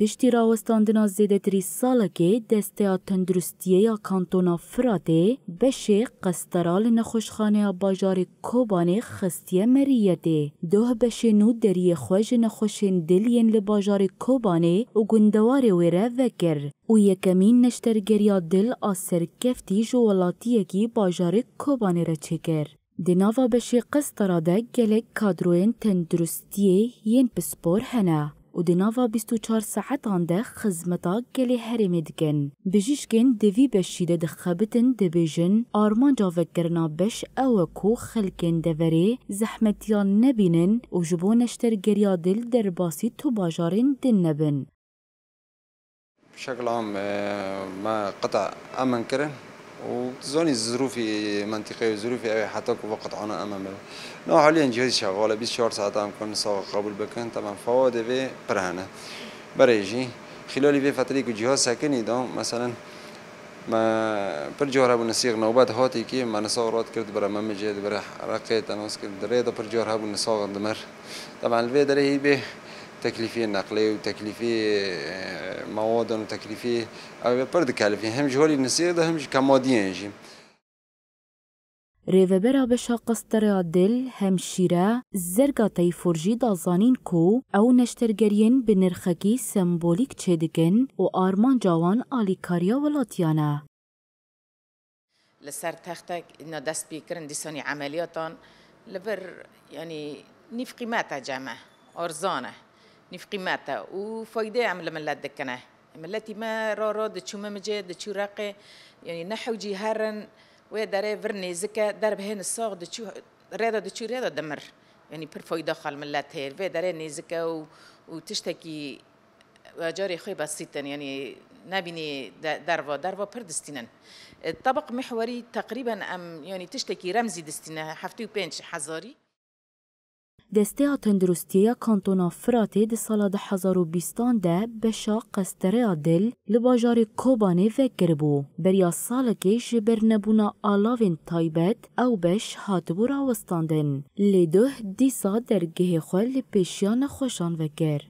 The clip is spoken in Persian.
پشتی راوستاندنا زیدتری سالکه دسته تندرستیه کانتونا فراته بشه قسترال نخوشخانه باجار کوبانه خستیه مریته دوه بشه نو دری خوش نخوشین دلین لباجار کوبانه و گندوار ویره وکر و یکمین نشترگریا دل آسر کفتی جوالاتیه کی باجار کوبانه را چکر. دناوا بشه قستراده گلک کادروین تندرستیه ین پسپور هنه. و دناوا 24 ساعت آنده خزمتا گلی هرمی دکن. بجیشکن دوی بشیده دخبتن دبیجن آرمان جاوکرنا بش اوکو خلکن دوری زحمتیان نبینن و جبو نشترگریا دل در باسی تو باجارین دن نبن. بشكل عام ما قطع أمن كرن وتزوني ظروفي منطقية وظروفي حتى وقت أنا أمامه. نو حاليا جهازي شغالة 24 ساعة أمكن نساق قبول بكن طبعا فواد في برهنة بريجي خلال في فترة كجهاز ساكني دام مثلا ما برجور هبون نسيق نوبات هاتي كي ما نساق رات كرد برا ممجد برا رقيت أنا مسكت دريدا برجور هبون نساق دمر طبعا الفي دري به تكلفية نقلية وتكلفية مواد وتكلفية أو برد كلفية هم جهولي نسيق ده هم كماديين جي. ریوبرا بشا قستر دل همشیره زرگا تیفورجی دازانین کو او نشترگرین بنرخکی سمبولیک چدگن و آرمان جوان آلیکاریا ولاتیانه. لسر تختك إنه دست بيكرن ديسوني عملياتان لبر يعني نيف قيمتها جامعة أرزانة نيف قيمتها وفايدة عمل من لدكنه ملتي ما را دشو ممجد دشو رقي يعني نحو جهرن ويداره فرني زكا درب هين الصاغ دشو ريدا دمر يعني برفايدة خال ملت هير ويداره نيزكا وتشتكي وجاري خوي بسيطا يعني نبيني دروا بردستينن الطبق محوري تقريبا ام يعني تشتكي رمزي دستينه هفتي وبنش حزاري دسته تندرستیه کانتونا فراته ده سال 2020 ده بشا قستره دل لباجار کوبانه وکر بو بریا سال که جبر نبونا آلاوین تایبت او بش هاتبو راوستاندن لیدوه دیسا درگه خواه لپیشیان خوشان وکر.